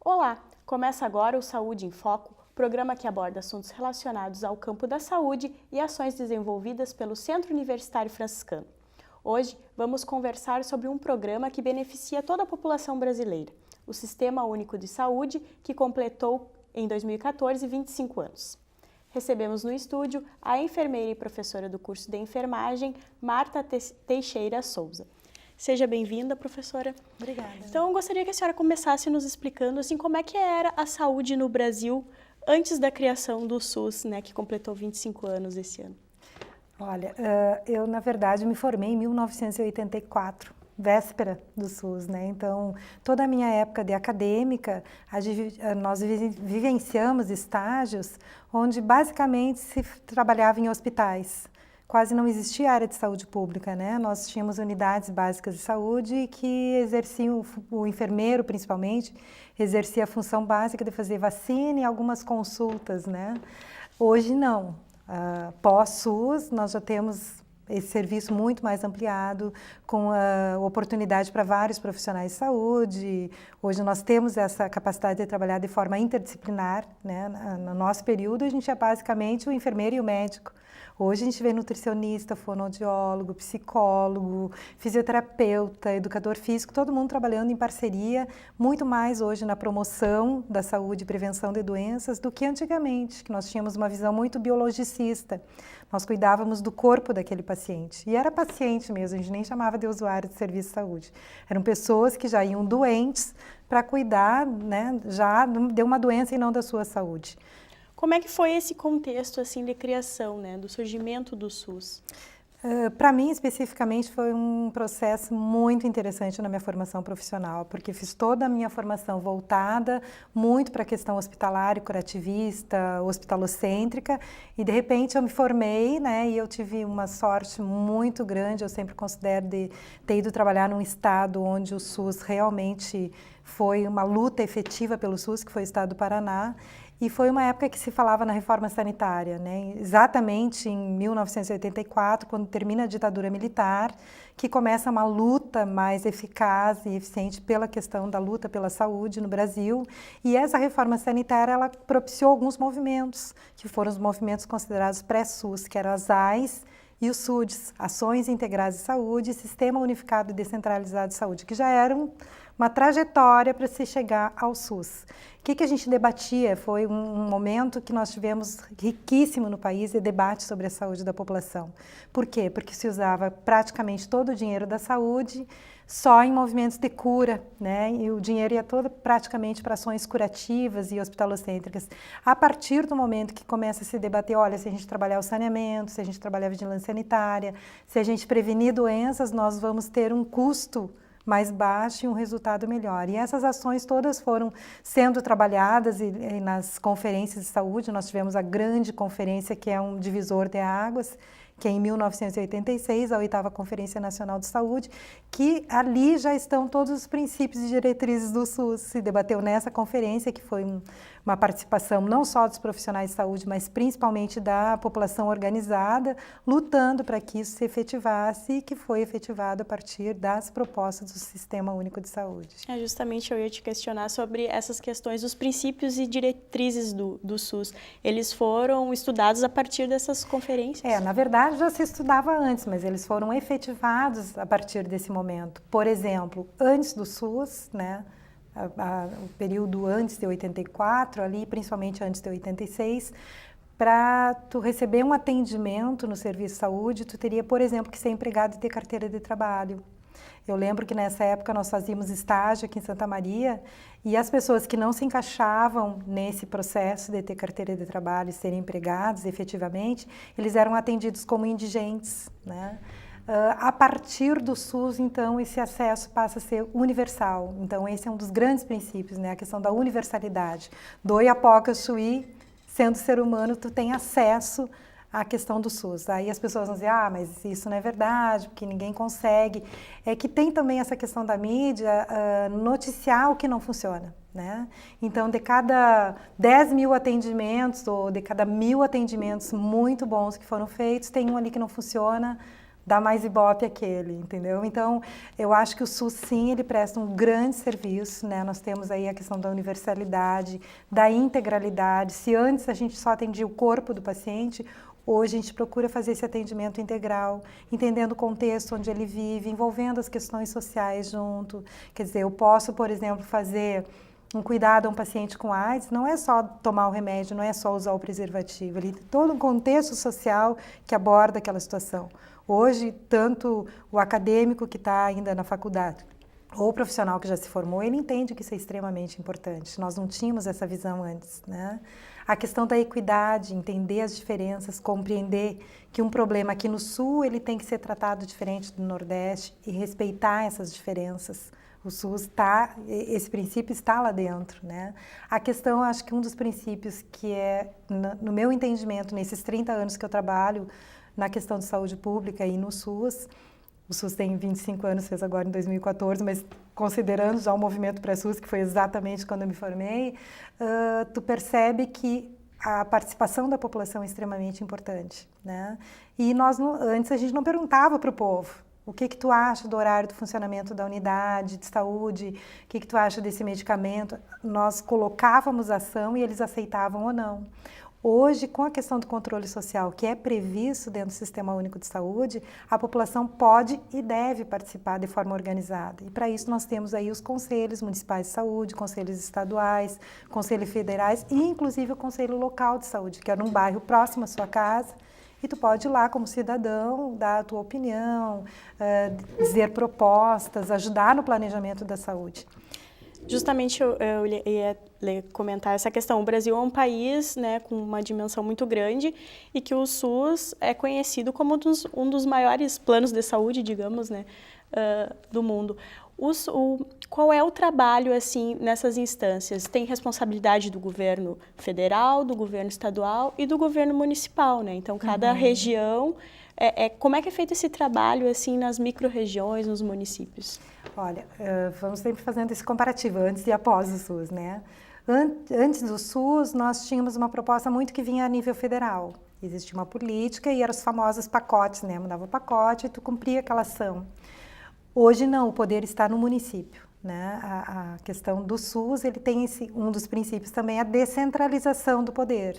Olá! Começa agora o Saúde em Foco, programa que aborda assuntos relacionados ao campo da saúde e ações desenvolvidas pelo Centro Universitário Franciscano. Hoje vamos conversar sobre um programa que beneficia toda a população brasileira, o Sistema Único de Saúde, que completou em 2014 25 anos. Recebemos no estúdio a enfermeira e professora do curso de enfermagem, Marta Teixeira Souza. Seja bem-vinda, professora. Obrigada. Então, eu gostaria que a senhora começasse nos explicando assim, como é que era a saúde no Brasil antes da criação do SUS, né, que completou 25 anos esse ano. Olha, eu, na verdade, me formei em 1984, véspera do SUS, né? Então, toda a minha época de acadêmica, nós vivenciamos estágios onde, basicamente, se trabalhava em hospitais. Quase não existia área de saúde pública, né? Nós tínhamos unidades básicas de saúde que exerciam, o enfermeiro principalmente, exercia a função básica de fazer vacina e algumas consultas, né? Hoje não. Pós-SUS, nós já temos esse serviço muito mais ampliado, com a oportunidade para vários profissionais de saúde. Hoje nós temos essa capacidade de trabalhar de forma interdisciplinar, né? No nosso período, a gente é basicamente o enfermeiro e o médico. Hoje a gente vê nutricionista, fonoaudiólogo, psicólogo, fisioterapeuta, educador físico, todo mundo trabalhando em parceria, muito mais hoje na promoção da saúde e prevenção de doenças do que antigamente, que nós tínhamos uma visão muito biologicista. Nós cuidávamos do corpo daquele paciente. E era paciente mesmo, a gente nem chamava de usuário de serviço de saúde. Eram pessoas que já iam doentes para cuidar, né, já de uma doença e não da sua saúde. Como é que foi esse contexto assim de criação, né, do surgimento do SUS? Para mim, especificamente, foi um processo muito interessante na minha formação profissional, porque fiz toda a minha formação voltada muito para a questão hospitalar, curativista, hospitalocêntrica, e de repente eu me formei, né, e eu tive uma sorte muito grande, eu sempre considero, de ter ido trabalhar num estado onde o SUS realmente foi uma luta efetiva pelo SUS, que foi o estado do Paraná. E foi uma época que se falava na reforma sanitária, né? Exatamente em 1984, quando termina a ditadura militar, que começa uma luta mais eficaz e eficiente pela questão da luta pela saúde no Brasil. E essa reforma sanitária, ela propiciou alguns movimentos, que foram os movimentos considerados pré-SUS, que eram as AIs e os SUDs, Ações Integradas de Saúde e Sistema Unificado e Descentralizado de Saúde, que já eram uma trajetória para se chegar ao SUS. O que a gente debatia foi um momento que nós tivemos riquíssimo no país de debate sobre a saúde da população. Por quê? Porque se usava praticamente todo o dinheiro da saúde só em movimentos de cura, né? E o dinheiro ia todo praticamente para ações curativas e hospitalocêntricas. A partir do momento que começa a se debater, olha, se a gente trabalhar o saneamento, se a gente trabalhar a vigilância sanitária, se a gente prevenir doenças, nós vamos ter um custo mais baixo e um resultado melhor. E essas ações todas foram sendo trabalhadas e nas conferências de saúde. Nós tivemos a grande conferência, que é um divisor de águas, que é em 1986, a 8ª Conferência Nacional de Saúde, que ali já estão todos os princípios e diretrizes do SUS. Se debateu nessa conferência, que foi uma participação não só dos profissionais de saúde, mas principalmente da população organizada, lutando para que isso se efetivasse e que foi efetivado a partir das propostas do Sistema Único de Saúde. Justamente eu ia te questionar sobre essas questões dos princípios e diretrizes do SUS. Eles foram estudados a partir dessas conferências? Na verdade já se estudava antes, mas eles foram efetivados a partir desse momento. Por exemplo, antes do SUS, né? O período antes de 84, ali, principalmente antes de 86, para tu receber um atendimento no serviço de saúde, tu teria, por exemplo, que ser empregado e ter carteira de trabalho. Eu lembro que nessa época nós fazíamos estágio aqui em Santa Maria e as pessoas que não se encaixavam nesse processo de ter carteira de trabalho e serem empregados efetivamente, eles eram atendidos como indigentes, né? A partir do SUS, então, esse acesso passa a ser universal. Então, esse é um dos grandes princípios, né? A questão da universalidade. Doi a poca sui, sendo ser humano, tu tem acesso à questão do SUS. Aí as pessoas vão dizer, mas isso não é verdade, porque ninguém consegue. É que tem também essa questão da mídia noticiar o que não funciona, né? Então, de cada 10 mil atendimentos, ou de cada 1.000 atendimentos muito bons que foram feitos, tem um ali que não funciona, dá mais ibope àquele, entendeu? Então, eu acho que o SUS, sim, ele presta um grande serviço, né? Nós temos aí a questão da universalidade, da integralidade. Se antes a gente só atendia o corpo do paciente, hoje a gente procura fazer esse atendimento integral, entendendo o contexto onde ele vive, envolvendo as questões sociais junto. Quer dizer, eu posso, por exemplo, fazer um cuidado a um paciente com AIDS, não é só tomar o remédio, não é só usar o preservativo, ele tem todo um contexto social que aborda aquela situação. Hoje, tanto o acadêmico que está ainda na faculdade, ou o profissional que já se formou, ele entende que isso é extremamente importante. Nós não tínhamos essa visão antes, né? A questão da equidade, entender as diferenças, compreender que um problema aqui no Sul, ele tem que ser tratado diferente do Nordeste e respeitar essas diferenças. O SUS está, esse princípio está lá dentro, né? A questão, acho que um dos princípios que é, no meu entendimento, nesses 30 anos que eu trabalho na questão de saúde pública e no SUS, o SUS tem 25 anos, fez agora em 2014, mas considerando já o movimento pré-SUS, que foi exatamente quando eu me formei, tu percebe que a participação da população é extremamente importante, né? E nós, antes, a gente não perguntava para o povo, o que tu acha do horário do funcionamento da unidade de saúde, o que tu acha desse medicamento? Nós colocávamos ação e eles aceitavam ou não. Hoje, com a questão do controle social, que é previsto dentro do Sistema Único de Saúde, a população pode e deve participar de forma organizada. E para isso nós temos aí os conselhos municipais de saúde, conselhos estaduais, conselhos federais e inclusive o conselho local de saúde, que é num bairro próximo à sua casa. E tu pode ir lá como cidadão, dar a tua opinião, dizer propostas, ajudar no planejamento da saúde. Justamente eu ia comentar essa questão. O Brasil é um país, né, com uma dimensão muito grande e que o SUS é conhecido como um dos maiores planos de saúde, digamos, né, do mundo. Qual é o trabalho assim nessas instâncias? Tem responsabilidade do governo federal, do governo estadual e do governo municipal, né? Então, cada região... como é que é feito esse trabalho assim nas micro-regiões, nos municípios? Olha, vamos sempre fazendo esse comparativo, antes e após o SUS, né? Antes do SUS, nós tínhamos uma proposta muito que vinha a nível federal. Existia uma política e eram os famosos pacotes, né? Mandava o pacote e tu cumpria aquela ação. Hoje não, o poder está no município, né? A questão do SUS, ele tem um dos princípios também, a descentralização do poder.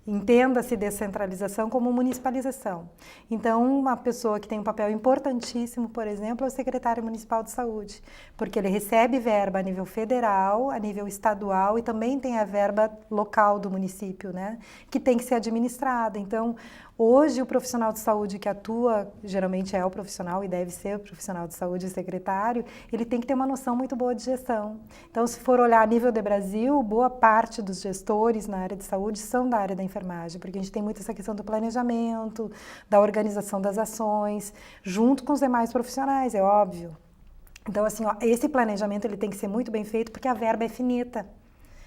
Entenda-se descentralização como municipalização. Então, uma pessoa que tem um papel importantíssimo, por exemplo, é o secretário municipal de saúde, porque ele recebe verba a nível federal, a nível estadual e também tem a verba local do município, né, que tem que ser administrada. Então, hoje o profissional de saúde que atua, geralmente é o profissional e deve ser o profissional de saúde e secretário, ele tem que ter uma noção muito boa de gestão. Então, se for olhar a nível de Brasil, boa parte dos gestores na área de saúde são da área da enfermagem, porque a gente tem muito essa questão do planejamento, da organização das ações, junto com os demais profissionais, é óbvio. Então, assim, esse planejamento ele tem que ser muito bem feito, porque a verba é finita.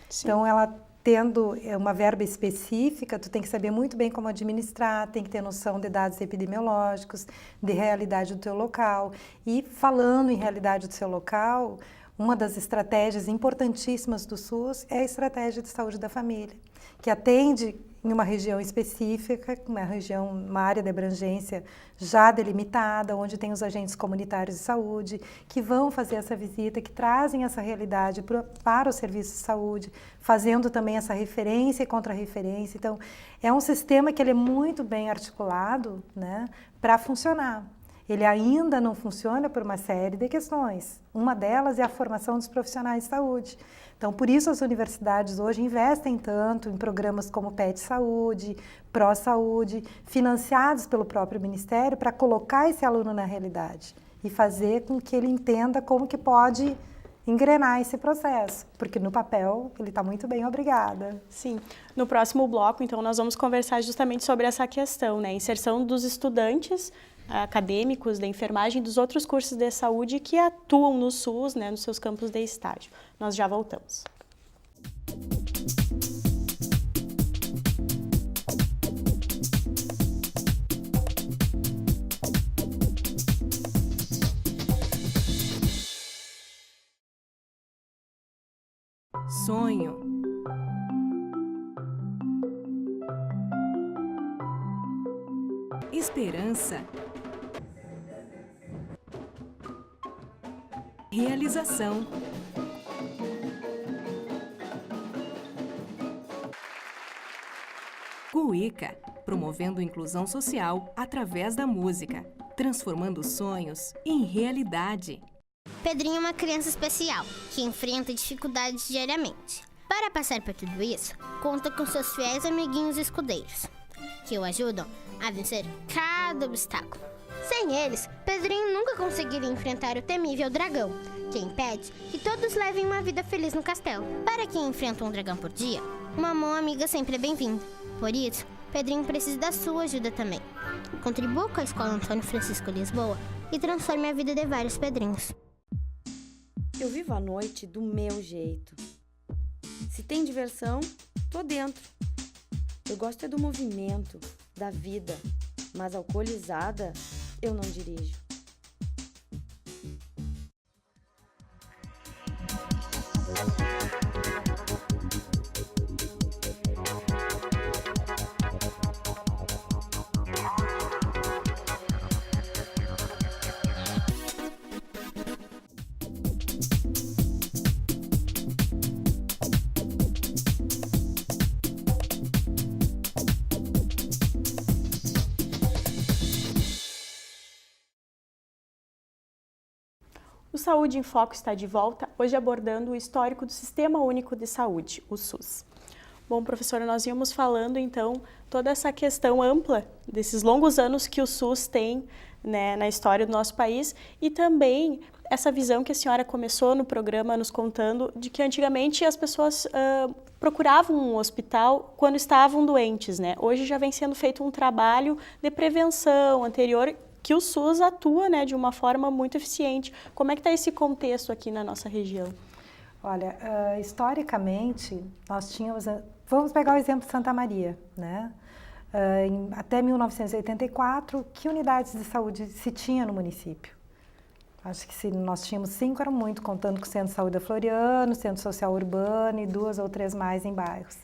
Sim. Então, ela tendo uma verba específica, tu tem que saber muito bem como administrar, tem que ter noção de dados epidemiológicos, de realidade do teu local. E falando em realidade do seu local, uma das estratégias importantíssimas do SUS é a estratégia de saúde da família, que atende em uma região específica, uma área de abrangência já delimitada, onde tem os agentes comunitários de saúde, que vão fazer essa visita, que trazem essa realidade para o serviço de saúde, fazendo também essa referência e contra-referência. Então, é um sistema que ele é muito bem articulado, né, para funcionar. Ele ainda não funciona por uma série de questões. Uma delas é a formação dos profissionais de saúde. Então, por isso as universidades hoje investem tanto em programas como PET Saúde, Pró Saúde, financiados pelo próprio Ministério para colocar esse aluno na realidade e fazer com que ele entenda como que pode engrenar esse processo, porque no papel ele está muito bem, obrigada. Sim. No próximo bloco, então, nós vamos conversar justamente sobre essa questão, né? Inserção dos estudantes acadêmicos da enfermagem e dos outros cursos de saúde que atuam no SUS, né, nos seus campos de estágio. Nós já voltamos. Sonho. Esperança. Realização. Cuíca, promovendo inclusão social através da música, transformando sonhos em realidade. Pedrinho é uma criança especial, que enfrenta dificuldades diariamente. Para passar por tudo isso, conta com seus fiéis amiguinhos escudeiros, que o ajudam a vencer cada obstáculo. Sem eles, Pedrinho nunca conseguiria enfrentar o temível dragão, que impede que todos levem uma vida feliz no castelo. Para quem enfrenta um dragão por dia, uma mão amiga sempre é bem-vinda. Por isso, Pedrinho precisa da sua ajuda também. Contribua com a Escola Antônio Francisco Lisboa e transforme a vida de vários Pedrinhos. Eu vivo a noite do meu jeito. Se tem diversão, tô dentro. Eu gosto é do movimento, da vida, mas alcoolizada, eu não dirijo. O Saúde em Foco está de volta, hoje abordando o histórico do Sistema Único de Saúde, o SUS. Bom, professora, nós íamos falando, então, toda essa questão ampla desses longos anos que o SUS tem, né, na história do nosso país e também essa visão que a senhora começou no programa nos contando de que antigamente as pessoas procuravam um hospital quando estavam doentes, né? Hoje já vem sendo feito um trabalho de prevenção anterior que o SUS atua, né, de uma forma muito eficiente. Como é que está esse contexto aqui na nossa região? Olha, historicamente, nós tínhamos... Vamos pegar o exemplo de Santa Maria, né? Até 1984, que unidades de saúde se tinha no município? Acho que se nós tínhamos 5, era muito, contando com o Centro de Saúde da Floriano, Centro Social Urbano e 2 ou 3 mais em bairros.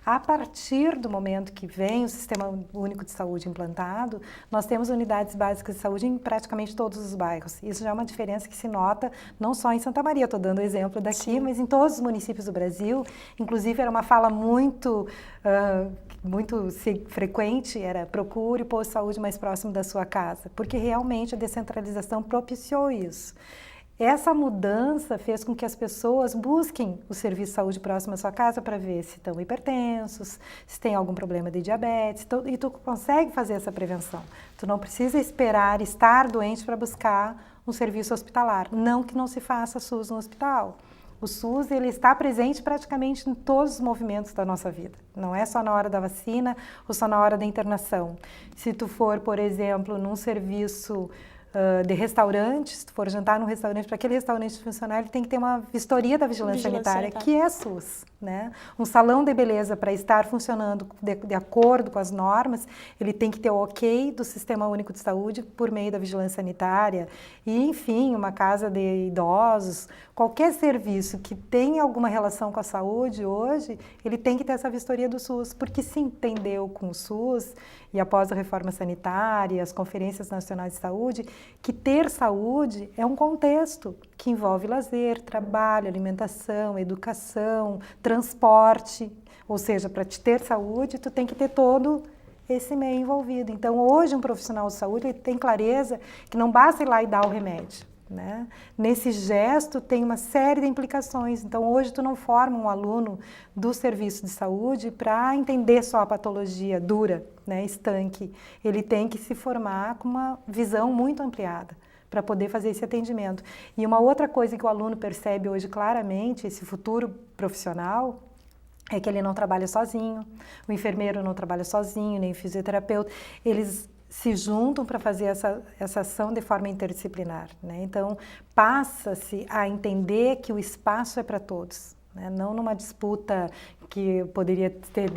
A partir do momento que vem o Sistema Único de Saúde implantado, nós temos unidades básicas de saúde em praticamente todos os bairros. Isso já é uma diferença que se nota não só em Santa Maria, estou dando o exemplo daqui, sim, mas em todos os municípios do Brasil. Inclusive, era uma fala muito frequente, era procure o posto de saúde mais próximo da sua casa, porque realmente a descentralização propiciou isso. Essa mudança fez com que as pessoas busquem o serviço de saúde próximo à sua casa para ver se estão hipertensos, se tem algum problema de diabetes, e tu consegue fazer essa prevenção. Tu não precisa esperar estar doente para buscar um serviço hospitalar. Não que não se faça SUS no hospital. O SUS, ele está presente praticamente em todos os movimentos da nossa vida. Não é só na hora da vacina ou só na hora da internação. Se tu for, por exemplo, num serviço de restaurante, se tu for jantar num restaurante, para aquele restaurante funcionar, ele tem que ter uma vistoria da vigilância sanitária, que é SUS, né? Um salão de beleza, para estar funcionando de acordo com as normas, ele tem que ter o ok do Sistema Único de Saúde por meio da vigilância sanitária. E, enfim, uma casa de idosos, qualquer serviço que tenha alguma relação com a saúde hoje, ele tem que ter essa vistoria do SUS, porque se entendeu com o SUS, e após a reforma sanitária, as conferências nacionais de saúde, que ter saúde é um contexto que envolve lazer, trabalho, alimentação, educação, transporte. Ou seja, para te ter saúde, tu tem que ter todo esse meio envolvido. Então, hoje, um profissional de saúde ele tem clareza que não basta ir lá e dar o remédio, né? Nesse gesto tem uma série de implicações. Então, hoje tu não forma um aluno do serviço de saúde para entender só a patologia dura, né, estanque. Ele tem que se formar com uma visão muito ampliada para poder fazer esse atendimento. E uma outra coisa que o aluno percebe hoje claramente, esse futuro profissional, é que ele não trabalha sozinho, o enfermeiro não trabalha sozinho, nem o fisioterapeuta. Eles se juntam para fazer essa ação de forma interdisciplinar, né? Então, passa-se a entender que o espaço é para todos, né? Não numa disputa que poderia ter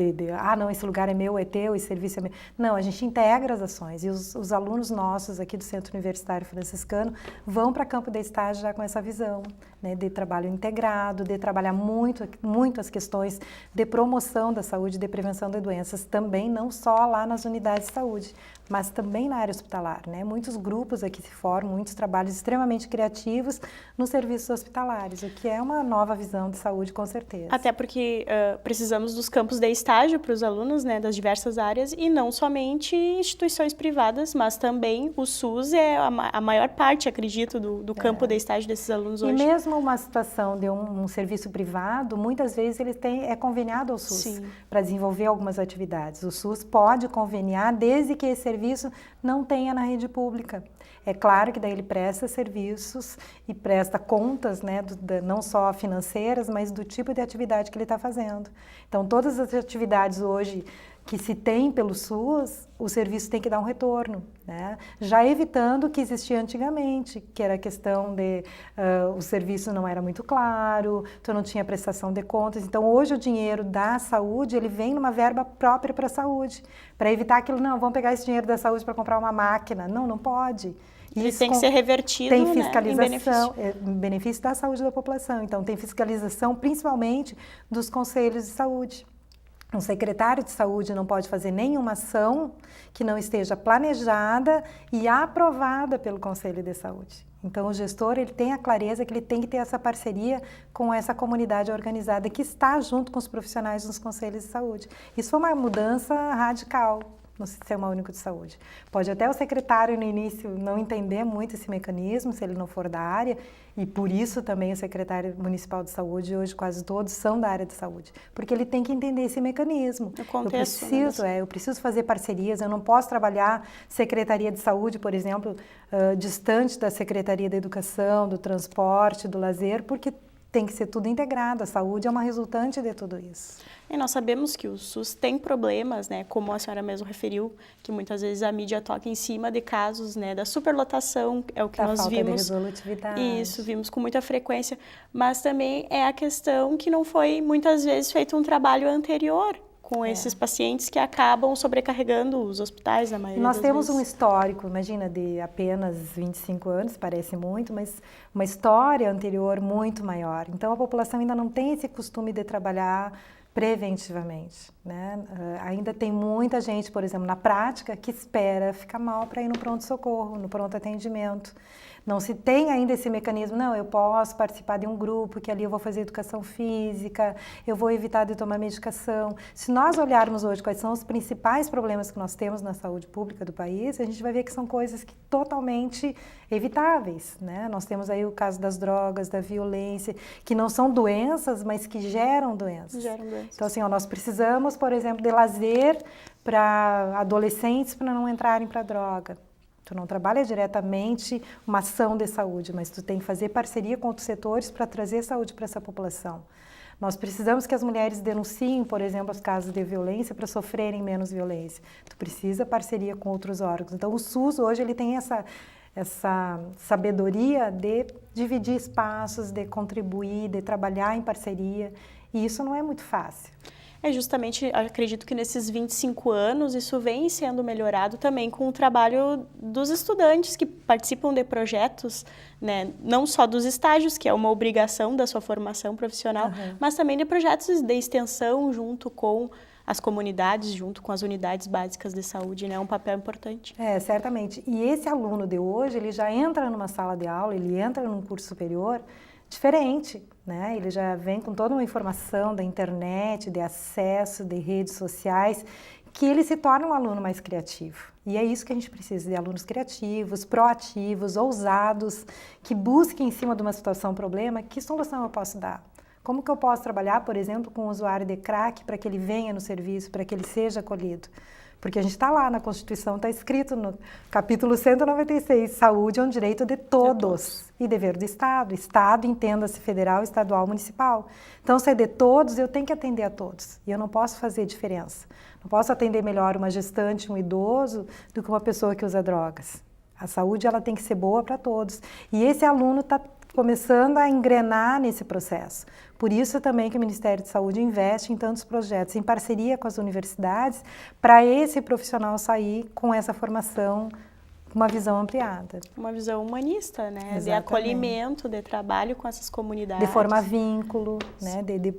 não, esse lugar é meu, é teu, esse serviço é meu. Não, a gente integra as ações e os alunos nossos aqui do Centro Universitário Franciscano vão para campo de estágio já com essa visão, né, de trabalho integrado, de trabalhar muito as questões de promoção da saúde, de prevenção de doenças, também não só lá nas unidades de saúde, mas também na área hospitalar, né? Muitos grupos aqui se formam, muitos trabalhos extremamente criativos nos serviços hospitalares, o que é uma nova visão de saúde, com certeza. Até porque precisamos dos campos de estágio para os alunos, né, das diversas áreas, e não somente instituições privadas, mas também o SUS é a maior parte, acredito, do campo de estágio desses alunos hoje. E mesmo uma situação de um serviço privado, muitas vezes ele é conveniado ao SUS para desenvolver algumas atividades. O SUS pode conveniar desde que esse serviço não tenha na rede pública. É claro que daí ele presta serviços e presta contas, né, não só financeiras, mas do tipo de atividade que ele está fazendo. Então, todas as atividades hoje que se tem pelo SUS, o serviço tem que dar um retorno, né? Já evitando o que existia antigamente, que era a questão de o serviço não era muito claro, então não tinha prestação de contas. Então, hoje o dinheiro da saúde, ele vem numa verba própria para a saúde, para evitar aquilo, não, vamos pegar esse dinheiro da saúde para comprar uma máquina. Não, não pode. Ele tem que ser revertido, tem fiscalização, né, em benefício da saúde da população. Então, tem fiscalização principalmente dos conselhos de saúde. Um secretário de saúde não pode fazer nenhuma ação que não esteja planejada e aprovada pelo Conselho de Saúde. Então, o gestor ele tem a clareza que ele tem que ter essa parceria com essa comunidade organizada que está junto com os profissionais dos conselhos de saúde. Isso foi uma mudança radical no Sistema Único de Saúde. Pode até o secretário no início não entender muito esse mecanismo, se ele não for da área, e por isso também o secretário municipal de saúde, hoje quase todos são da área de saúde, porque ele tem que entender esse mecanismo. O contexto, eu preciso fazer parcerias, eu não posso trabalhar Secretaria de Saúde, por exemplo, distante da Secretaria da Educação, do Transporte, do Lazer, porque tem que ser tudo integrado, a saúde é uma resultante de tudo isso. E nós sabemos que o SUS tem problemas, né, como a senhora mesmo referiu, que muitas vezes a mídia toca em cima de casos, né, da superlotação, é o que nós falta vimos. De resolutividade. Isso, vimos com muita frequência, mas também é a questão que não foi muitas vezes feito um trabalho anterior com esses pacientes que acabam sobrecarregando os hospitais, na maioria das vezes. Nós temos um histórico, imagina, de apenas 25 anos, parece muito, mas uma história anterior muito maior. Então, a população ainda não tem esse costume de trabalhar preventivamente, né? Ainda tem muita gente, por exemplo, na prática, que espera ficar mal para ir no pronto-socorro, no pronto-atendimento. Não se tem ainda esse mecanismo, não, eu posso participar de um grupo, que ali eu vou fazer educação física, eu vou evitar de tomar medicação. Se nós olharmos hoje quais são os principais problemas que nós temos na saúde pública do país, a gente vai ver que são coisas que totalmente evitáveis, né? Nós temos aí o caso das drogas, da violência, que não são doenças, mas que geram doenças. Então, assim, nós precisamos, por exemplo, de lazer para adolescentes para não entrarem para a droga. Tu não trabalha diretamente uma ação de saúde, mas tu tem que fazer parceria com outros setores para trazer saúde para essa população. Nós precisamos que as mulheres denunciem, por exemplo, os casos de violência para sofrerem menos violência. Tu precisa parceria com outros órgãos. Então, o SUS hoje ele tem essa sabedoria de dividir espaços, de contribuir, de trabalhar em parceria, e isso não é muito fácil. Justamente, acredito que nesses 25 anos isso vem sendo melhorado também com o trabalho dos estudantes que participam de projetos, né, não só dos estágios, que é uma obrigação da sua formação profissional, mas também de projetos de extensão junto com as comunidades, junto com as unidades básicas de saúde, né, é um papel importante. Certamente. E esse aluno de hoje, ele já entra numa sala de aula, ele entra num curso superior diferente, né? Ele já vem com toda uma informação da internet, de acesso, de redes sociais, que ele se torna um aluno mais criativo. E é isso que a gente precisa, de alunos criativos, proativos, ousados, que busquem em cima de uma situação, problema, que solução eu posso dar? Como que eu posso trabalhar, por exemplo, com um usuário de crack para que ele venha no serviço, para que ele seja acolhido? Porque a gente está lá na Constituição, está escrito no capítulo 196, saúde é um direito de todos e dever do Estado. Estado, entenda-se federal, estadual, municipal. Então, se é de todos, eu tenho que atender a todos. E eu não posso fazer diferença. Não posso atender melhor uma gestante, um idoso, do que uma pessoa que usa drogas. A saúde ela tem que ser boa para todos. E esse aluno está começando a engrenar nesse processo. Por isso também que o Ministério de Saúde investe em tantos projetos, em parceria com as universidades, para esse profissional sair com essa formação, uma visão ampliada. Uma visão humanista, né? Exatamente. De acolhimento, de trabalho com essas comunidades. De formar vínculo, né? De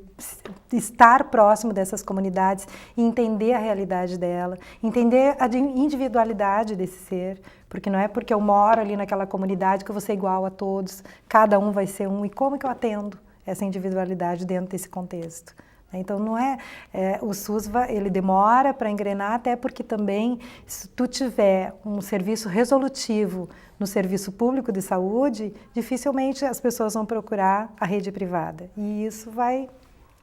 estar próximo dessas comunidades e entender a realidade dela, entender a individualidade desse ser, porque não é porque eu moro ali naquela comunidade que eu vou ser igual a todos, cada um vai ser um, e como que eu atendo essa individualidade dentro desse contexto? Então, não o SUS ele demora para engrenar, até porque também, se tu tiver um serviço resolutivo no serviço público de saúde, dificilmente as pessoas vão procurar a rede privada. E isso vai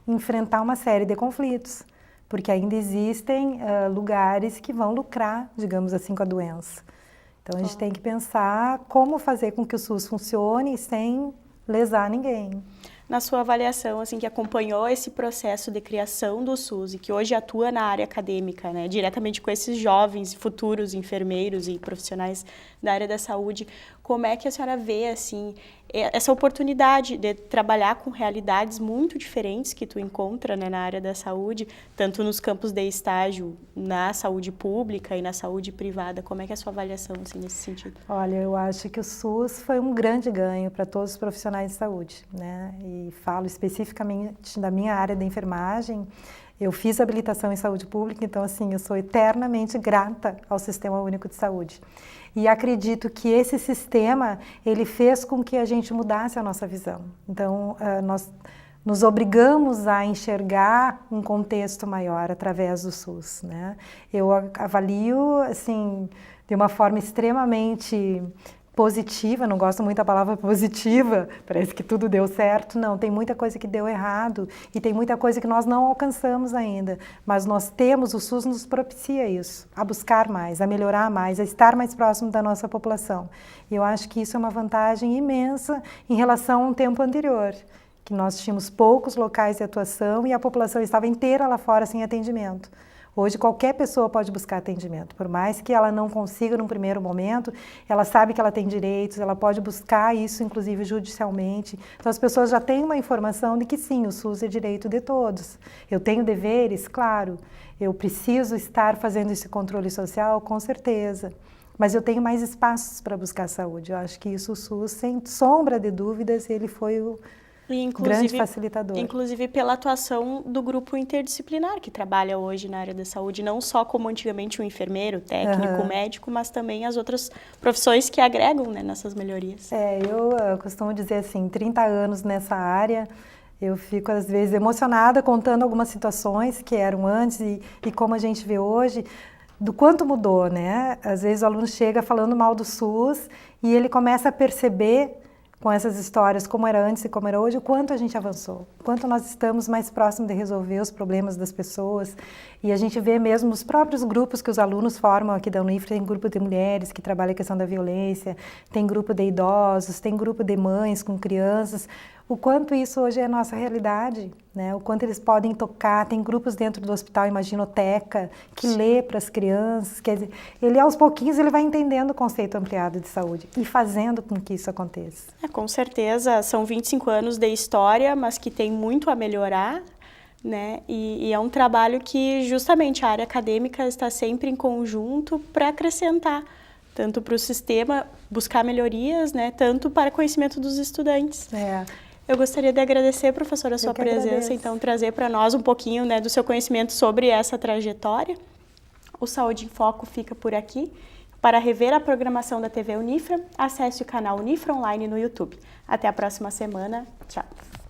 enfrentar uma série de conflitos, porque ainda existem lugares que vão lucrar, digamos assim, com a doença. Então, a gente tem que pensar como fazer com que o SUS funcione sem lesar ninguém. Na sua avaliação, assim, que acompanhou esse processo de criação do SUS e que hoje atua na área acadêmica, né, diretamente com esses jovens futuros enfermeiros e profissionais da área da saúde, como é que a senhora vê, assim, essa oportunidade de trabalhar com realidades muito diferentes que tu encontra, né, na área da saúde, tanto nos campos de estágio na saúde pública e na saúde privada? Como é que é a sua avaliação, assim, nesse sentido? Olha, eu acho que o SUS foi um grande ganho para todos os profissionais de saúde, né? E falo especificamente da minha área da enfermagem. Eu fiz habilitação em saúde pública, então, assim, eu sou eternamente grata ao Sistema Único de Saúde. E acredito que esse sistema, ele fez com que a gente mudasse a nossa visão. Então, nós nos obrigamos a enxergar um contexto maior através do SUS, né? Eu avalio, assim, de uma forma extremamente positiva, não gosto muito da palavra positiva, parece que tudo deu certo, não, tem muita coisa que deu errado e tem muita coisa que nós não alcançamos ainda, mas nós temos, o SUS nos propicia isso, a buscar mais, a melhorar mais, a estar mais próximo da nossa população. E eu acho que isso é uma vantagem imensa em relação a um tempo anterior, que nós tínhamos poucos locais de atuação e a população estava inteira lá fora sem atendimento. Hoje, qualquer pessoa pode buscar atendimento, por mais que ela não consiga num primeiro momento, ela sabe que ela tem direitos, ela pode buscar isso, inclusive, judicialmente. Então, as pessoas já têm uma informação de que, sim, o SUS é direito de todos. Eu tenho deveres, claro, eu preciso estar fazendo esse controle social, com certeza, mas eu tenho mais espaços para buscar saúde. Eu acho que isso, o SUS, sem sombra de dúvidas, ele foi o grande facilitador. Inclusive pela atuação do grupo interdisciplinar que trabalha hoje na área da saúde, não só como antigamente o enfermeiro, técnico, médico, mas também as outras profissões que agregam, né, nessas melhorias. Eu costumo dizer assim, 30 anos nessa área, eu fico às vezes emocionada contando algumas situações que eram antes e como a gente vê hoje, do quanto mudou, né? Às vezes o aluno chega falando mal do SUS e ele começa a perceber com essas histórias, como era antes e como era hoje, o quanto a gente avançou, o quanto nós estamos mais próximos de resolver os problemas das pessoas. E a gente vê mesmo os próprios grupos que os alunos formam aqui da Unifra, tem grupo de mulheres que trabalham a questão da violência, tem grupo de idosos, tem grupo de mães com crianças, o quanto isso hoje é a nossa realidade, né? O quanto eles podem tocar, tem grupos dentro do hospital Imaginoteca, que lê para as crianças, quer dizer, ele aos pouquinhos ele vai entendendo o conceito ampliado de saúde e fazendo com que isso aconteça. Com certeza, são 25 anos de história, mas que tem muito a melhorar, né? E é um trabalho que justamente a área acadêmica está sempre em conjunto para acrescentar, tanto para o sistema buscar melhorias, né? Tanto para conhecimento dos estudantes. Eu gostaria de agradecer, professora, a sua presença, então trazer para nós um pouquinho, né, do seu conhecimento sobre essa trajetória. O Saúde em Foco fica por aqui. Para rever a programação da TV Unifra, acesse o canal Unifra Online no YouTube. Até a próxima semana. Tchau!